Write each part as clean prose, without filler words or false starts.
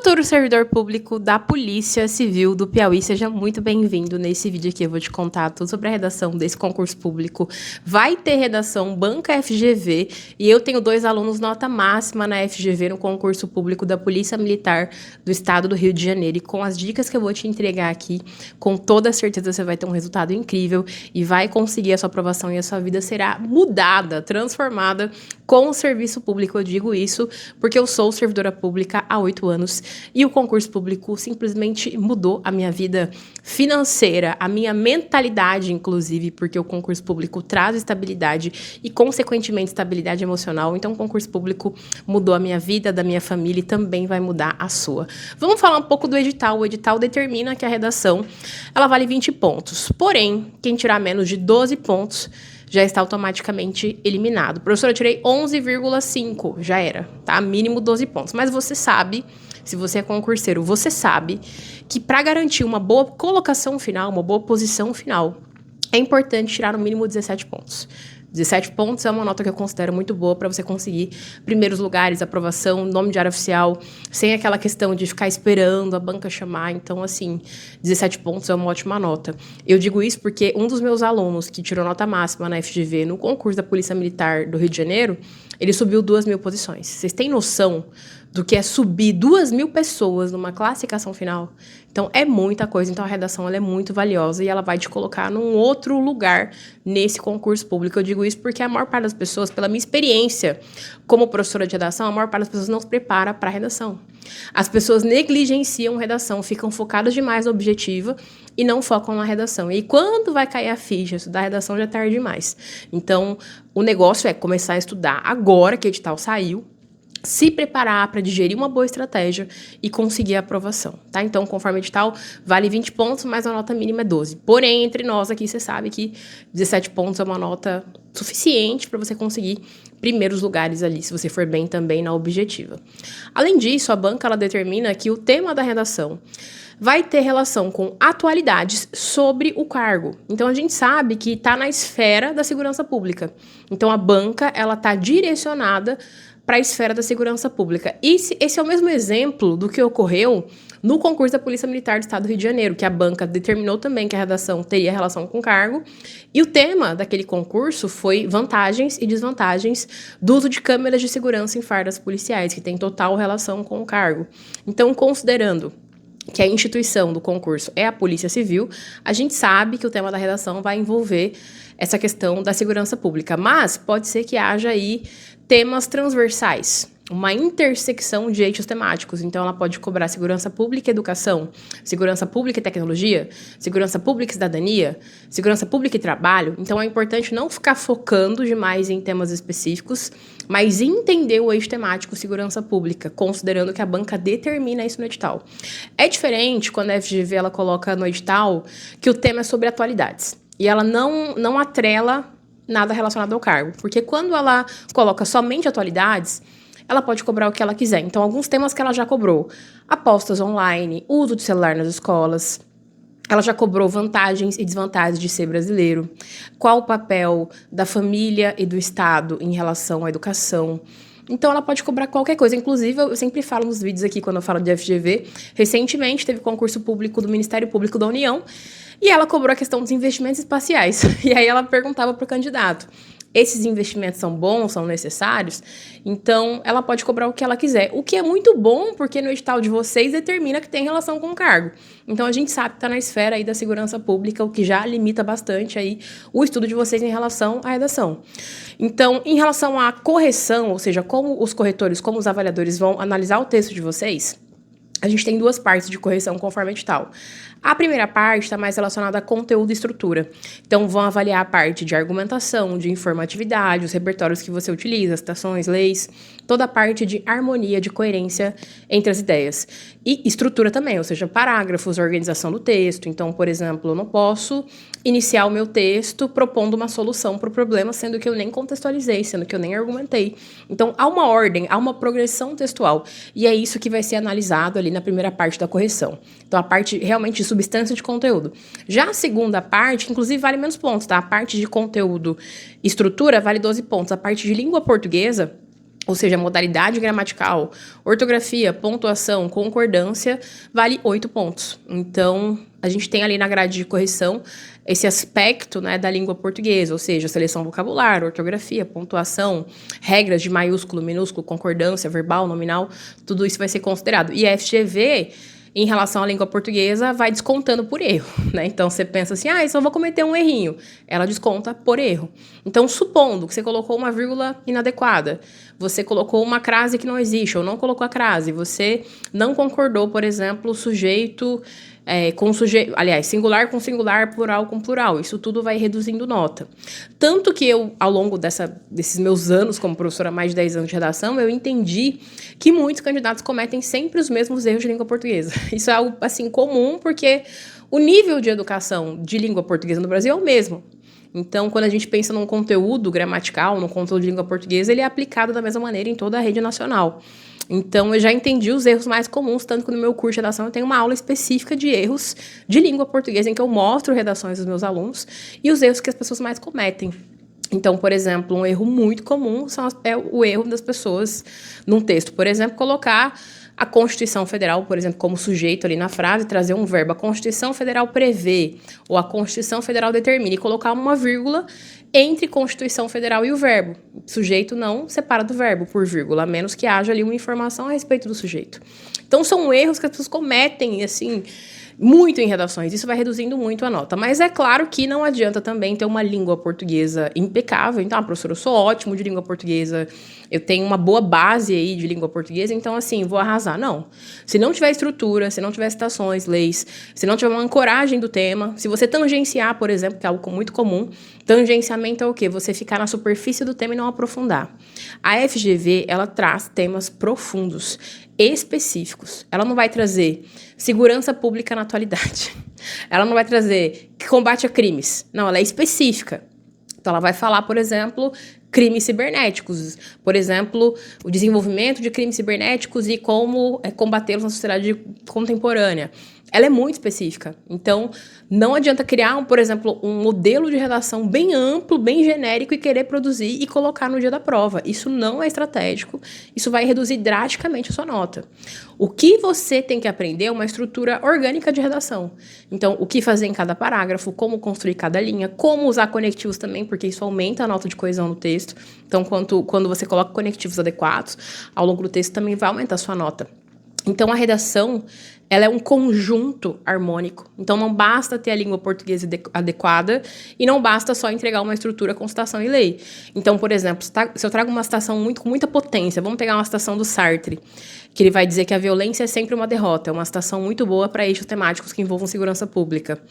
Futuro servidor público da Polícia Civil do Piauí, seja muito bem-vindo. Nesse vídeo aqui eu vou te contar tudo sobre a redação desse concurso público. Vai ter redação Banca FGV e eu tenho 2 alunos nota máxima na FGV no concurso público da Polícia Militar do Estado do Rio de Janeiro. E com as dicas que eu vou te entregar aqui, com toda certeza você vai ter um resultado incrível e vai conseguir a sua aprovação e a sua vida será mudada, transformada com o serviço público. Eu digo isso porque eu sou servidora pública há 8 anos e o concurso público simplesmente mudou a minha vida financeira, a minha mentalidade, inclusive, porque o concurso público traz estabilidade e, consequentemente, estabilidade emocional. Então, o concurso público mudou a minha vida, da minha família e também vai mudar a sua. Vamos falar um pouco do edital. O edital determina que a redação ela vale 20 pontos. Porém, quem tirar menos de 12 pontos já está automaticamente eliminado. Professora, eu tirei 11,5, já era, tá? Mínimo 12 pontos. Mas você sabe, se você é concurseiro, você sabe que para garantir uma boa colocação final, uma boa posição final, é importante tirar no mínimo 17 pontos. 17 pontos é uma nota que eu considero muito boa para você conseguir primeiros lugares, aprovação, nome de área oficial, sem aquela questão de ficar esperando a banca chamar. Então, assim, 17 pontos é uma ótima nota. Eu digo isso porque um dos meus alunos que tirou nota máxima na FGV no concurso da Polícia Militar do Rio de Janeiro, ele subiu 2.000 posições. Vocês têm noção do que é subir 2.000 pessoas numa classificação final? Então, é muita coisa. Então, a redação ela é muito valiosa e ela vai te colocar num outro lugar nesse concurso público. Eu digo isso porque a maior parte das pessoas, pela minha experiência como professora de redação, a maior parte das pessoas não se prepara para a redação. As pessoas negligenciam redação, ficam focadas demais no objetivo e não focam na redação. E quando vai cair a ficha, estudar redação já é tarde demais. Então, o negócio é começar a estudar agora que o edital saiu, se preparar para digerir uma boa estratégia e conseguir a aprovação, tá? Então, conforme o edital, vale 20 pontos, mas a nota mínima é 12. Porém, entre nós aqui, você sabe que 17 pontos é uma nota suficiente para você conseguir primeiros lugares ali, se você for bem também na objetiva. Além disso, a banca ela determina que o tema da redação vai ter relação com atualidades sobre o cargo. Então, a gente sabe que está na esfera da segurança pública. Então, a banca ela está direcionada para a esfera da segurança pública. Esse é o mesmo exemplo do que ocorreu no concurso da Polícia Militar do Estado do Rio de Janeiro, que a banca determinou também que a redação teria relação com o cargo, e o tema daquele concurso foi vantagens e desvantagens do uso de câmeras de segurança em fardas policiais, que tem total relação com o cargo. Então, considerando que a instituição do concurso é a Polícia Civil, a gente sabe que o tema da redação vai envolver essa questão da segurança pública, mas pode ser que haja aí temas transversais, uma intersecção de eixos temáticos. Então, ela pode cobrar segurança pública e educação, segurança pública e tecnologia, segurança pública e cidadania, segurança pública e trabalho. Então, é importante não ficar focando demais em temas específicos, mas entender o eixo temático segurança pública, considerando que a banca determina isso no edital. É diferente quando a FGV ela coloca no edital que o tema é sobre atualidades, e ela não atrela nada relacionado ao cargo, porque quando ela coloca somente atualidades, ela pode cobrar o que ela quiser. Então, alguns temas que ela já cobrou: apostas online, uso de celular nas escolas. Ela já cobrou vantagens e desvantagens de ser brasileiro. Qual o papel da família e do Estado em relação à educação? Então, ela pode cobrar qualquer coisa. Inclusive, eu sempre falo nos vídeos aqui, quando eu falo de FGV, recentemente teve concurso público do Ministério Público da União, e ela cobrou a questão dos investimentos espaciais. E aí ela perguntava para o candidato: esses investimentos são bons, são necessários? Então, ela pode cobrar o que ela quiser. O que é muito bom, porque no edital de vocês determina que tem relação com o cargo. Então, a gente sabe que está na esfera aí da segurança pública, o que já limita bastante aí o estudo de vocês em relação à redação. Então, em relação à correção, ou seja, como os corretores, como os avaliadores vão analisar o texto de vocês, a gente tem 2 partes de correção conforme o edital. A primeira parte está mais relacionada a conteúdo e estrutura. Então, vão avaliar a parte de argumentação, de informatividade, os repertórios que você utiliza, citações, leis, toda a parte de harmonia, de coerência entre as ideias. E estrutura também, ou seja, parágrafos, organização do texto. Então, por exemplo, eu não posso iniciar o meu texto propondo uma solução para o problema, sendo que eu nem contextualizei, sendo que eu nem argumentei. Então, há uma ordem, há uma progressão textual. E é isso que vai ser analisado ali na primeira parte da correção. Então, a parte realmente de substância de conteúdo. Já a segunda parte, inclusive, vale menos pontos, tá? A parte de conteúdo e estrutura vale 12 pontos. A parte de língua portuguesa ou seja, modalidade gramatical, ortografia, pontuação, concordância, vale 8 pontos. Então, a gente tem ali na grade de correção esse aspecto, né, da língua portuguesa, ou seja, seleção vocabular, ortografia, pontuação, regras de maiúsculo, minúsculo, concordância, verbal, nominal, tudo isso vai ser considerado. E a FGV, em relação à língua portuguesa, vai descontando por erro, né? Então, você pensa assim, só vou cometer um errinho. Ela desconta por erro. Então, supondo que você colocou uma vírgula inadequada, você colocou uma crase que não existe, ou não colocou a crase, você não concordou, por exemplo, sujeito com sujeito, aliás, singular com singular, plural com plural. Isso tudo vai reduzindo nota. Tanto que eu, ao longo desses meus anos como professora, mais de 10 anos de redação, eu entendi que muitos candidatos cometem sempre os mesmos erros de língua portuguesa. Isso é algo, assim, comum, porque o nível de educação de língua portuguesa no Brasil é o mesmo. Então, quando a gente pensa num conteúdo gramatical, num conteúdo de língua portuguesa, ele é aplicado da mesma maneira em toda a rede nacional. Então, eu já entendi os erros mais comuns, tanto que no meu curso de redação eu tenho uma aula específica de erros de língua portuguesa, em que eu mostro redações dos meus alunos e os erros que as pessoas mais cometem. Então, por exemplo, um erro muito comum é o erro das pessoas num texto. Por exemplo, colocar a Constituição Federal, por exemplo, como sujeito ali na frase, trazer um verbo. A Constituição Federal prevê, ou a Constituição Federal determina, e colocar uma vírgula entre Constituição Federal e o verbo. O sujeito não separa do verbo por vírgula, a menos que haja ali uma informação a respeito do sujeito. Então, são erros que as pessoas cometem, assim, muito em redações. Isso vai reduzindo muito a nota. Mas é claro que não adianta também ter uma língua portuguesa impecável. Então, professora, eu sou ótimo de língua portuguesa, eu tenho uma boa base aí de língua portuguesa, então, assim, vou arrasar. Não. Se não tiver estrutura, se não tiver citações, leis, se não tiver uma ancoragem do tema, se você tangenciar, por exemplo, que é algo muito comum, tangenciamento é o quê? Você ficar na superfície do tema e não aprofundar. A FGV, ela traz temas profundos, específicos. Ela não vai trazer segurança pública na atualidade. Ela não vai trazer combate a crimes. Não, ela é específica. Então, ela vai falar, por exemplo, crimes cibernéticos. Por exemplo, o desenvolvimento de crimes cibernéticos e como combatê-los na sociedade contemporânea. Ela é muito específica. Então, não adianta criar, por exemplo, um modelo de redação bem amplo, bem genérico e querer produzir e colocar no dia da prova. Isso não é estratégico. Isso vai reduzir drasticamente a sua nota. O que você tem que aprender é uma estrutura orgânica de redação. Então, o que fazer em cada parágrafo, como construir cada linha, como usar conectivos também, porque isso aumenta a nota de coesão no texto. Então, quando você coloca conectivos adequados, ao longo do texto também vai aumentar a sua nota. Então, a redação, ela é um conjunto harmônico. Então, não basta ter a língua portuguesa adequada e não basta só entregar uma estrutura com citação e lei. Então, por exemplo, se eu trago uma citação com muita potência, vamos pegar uma citação do Sartre, que ele vai dizer que a violência é sempre uma derrota. É uma citação muito boa para eixos temáticos que envolvam segurança pública.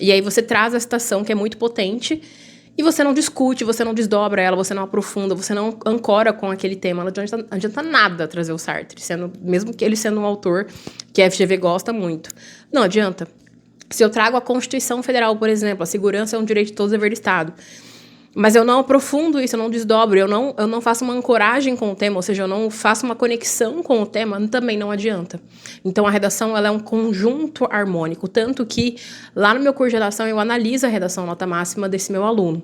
E aí você traz a citação que é muito potente e você não discute, você não desdobra ela, você não aprofunda, você não ancora com aquele tema. Não adianta nada trazer o Sartre, mesmo que ele sendo um autor que a FGV gosta muito. Não adianta. Se eu trago a Constituição Federal, por exemplo, a segurança é um direito de todos, dever do Estado, mas eu não aprofundo isso, eu não desdobro, eu não faço uma ancoragem com o tema, ou seja, eu não faço uma conexão com o tema, também não adianta. Então, a redação ela é um conjunto harmônico, tanto que lá no meu curso de redação eu analiso a redação nota máxima desse meu aluno.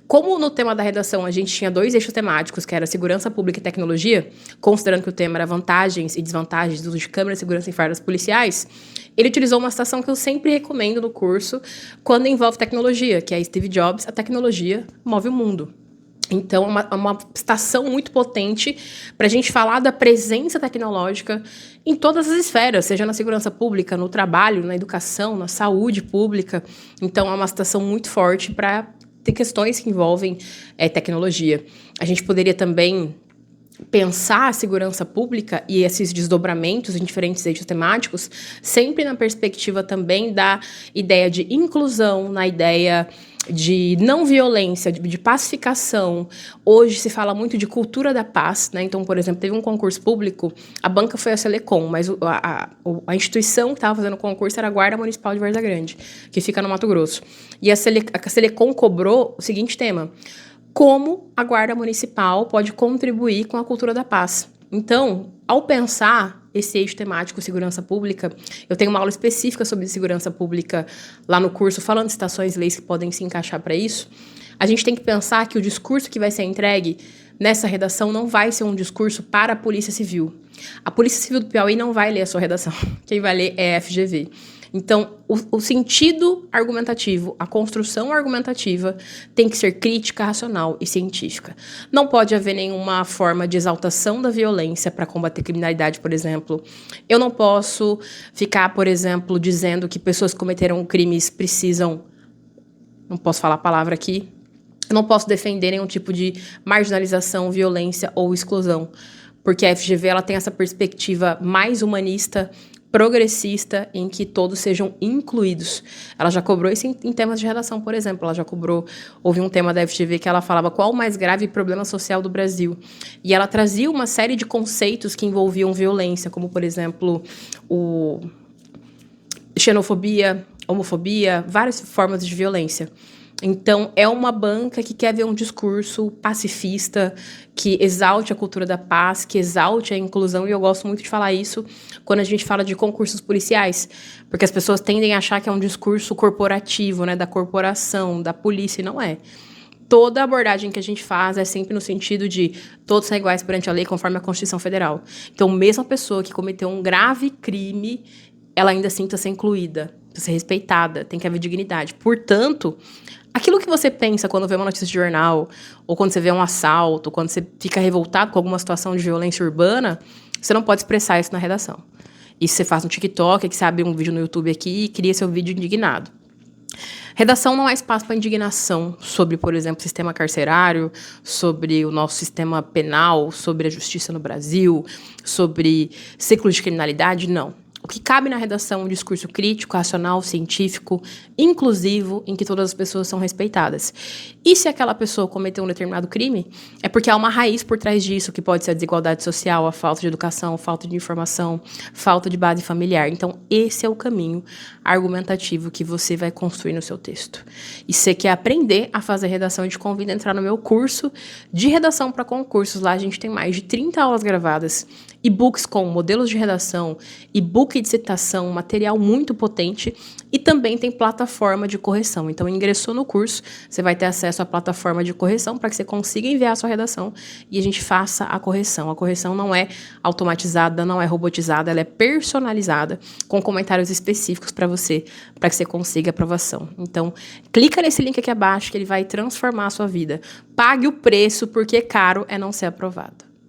Como no tema da redação a gente tinha 2 eixos temáticos, que era segurança pública e tecnologia, considerando que o tema era vantagens e desvantagens do uso de câmeras de segurança em fardas policiais, ele utilizou uma citação que eu sempre recomendo no curso quando envolve tecnologia, que é Steve Jobs, a tecnologia move o mundo. Então, é uma citação muito potente para a gente falar da presença tecnológica em todas as esferas, seja na segurança pública, no trabalho, na educação, na saúde pública. Então, é uma citação muito forte para ter questões que envolvem tecnologia. A gente poderia também pensar a segurança pública e esses desdobramentos em diferentes eixos temáticos, sempre na perspectiva também da ideia de inclusão, na ideia de não violência, de pacificação. Hoje se fala muito de cultura da paz, né? Então, por exemplo, teve um concurso público, a banca foi a Selecom, mas a instituição que estava fazendo o concurso era a Guarda Municipal de Varza Grande, que fica no Mato Grosso. E a Selecom cobrou o seguinte tema: como a Guarda Municipal pode contribuir com a cultura da paz. Então, ao pensar esse eixo temático segurança pública, eu tenho uma aula específica sobre segurança pública lá no curso, falando de citações e leis que podem se encaixar para isso. A gente tem que pensar que o discurso que vai ser entregue nessa redação não vai ser um discurso para a Polícia Civil. A Polícia Civil do Piauí não vai ler a sua redação. Quem vai ler é a FGV. Então, o sentido argumentativo, a construção argumentativa tem que ser crítica, racional e científica. Não pode haver nenhuma forma de exaltação da violência para combater criminalidade, por exemplo. Eu não posso ficar, por exemplo, dizendo que pessoas que cometeram crimes precisam... Não posso falar a palavra aqui. Eu não posso defender nenhum tipo de marginalização, violência ou exclusão, porque a FGV ela tem essa perspectiva mais humanista, progressista, em que todos sejam incluídos. Ela já cobrou isso em temas de redação, por exemplo. Ela já cobrou... Houve um tema da FGV que ela falava qual o mais grave problema social do Brasil. E ela trazia uma série de conceitos que envolviam violência, como, por exemplo, xenofobia, homofobia, várias formas de violência. Então, é uma banca que quer ver um discurso pacifista, que exalte a cultura da paz, que exalte a inclusão, e eu gosto muito de falar isso quando a gente fala de concursos policiais, porque as pessoas tendem a achar que é um discurso corporativo, né, da corporação, da polícia, e não é. Toda abordagem que a gente faz é sempre no sentido de todos são iguais perante a lei, conforme a Constituição Federal. Então, mesmo a pessoa que cometeu um grave crime, ela ainda assim ser incluída, ser respeitada, tem que haver dignidade. Portanto, aquilo que você pensa quando vê uma notícia de jornal, ou quando você vê um assalto, ou quando você fica revoltado com alguma situação de violência urbana, você não pode expressar isso na redação. Isso você faz no TikTok, que você abre um vídeo no YouTube aqui e cria seu vídeo indignado. Redação não é espaço para indignação sobre, por exemplo, o sistema carcerário, sobre o nosso sistema penal, sobre a justiça no Brasil, sobre ciclos de criminalidade, não. O que cabe na redação é um discurso crítico, racional, científico, inclusivo, em que todas as pessoas são respeitadas. E se aquela pessoa cometeu um determinado crime, é porque há uma raiz por trás disso, que pode ser a desigualdade social, a falta de educação, a falta de informação, falta de base familiar. Então, esse é o caminho argumentativo que você vai construir no seu texto. E se você quer aprender a fazer redação, eu te convido a entrar no meu curso de redação para concursos. Lá a gente tem mais de 30 aulas gravadas, e-books com modelos de redação, e-book de citação, material muito potente, e também tem plataforma de correção. Então, ingressou no curso, você vai ter acesso à plataforma de correção para que você consiga enviar a sua redação e a gente faça a correção. A correção não é automatizada, não é robotizada, ela é personalizada, com comentários específicos para que você consiga aprovação. Então, clica nesse link aqui abaixo que ele vai transformar a sua vida. Pague o preço, porque caro é não ser aprovado.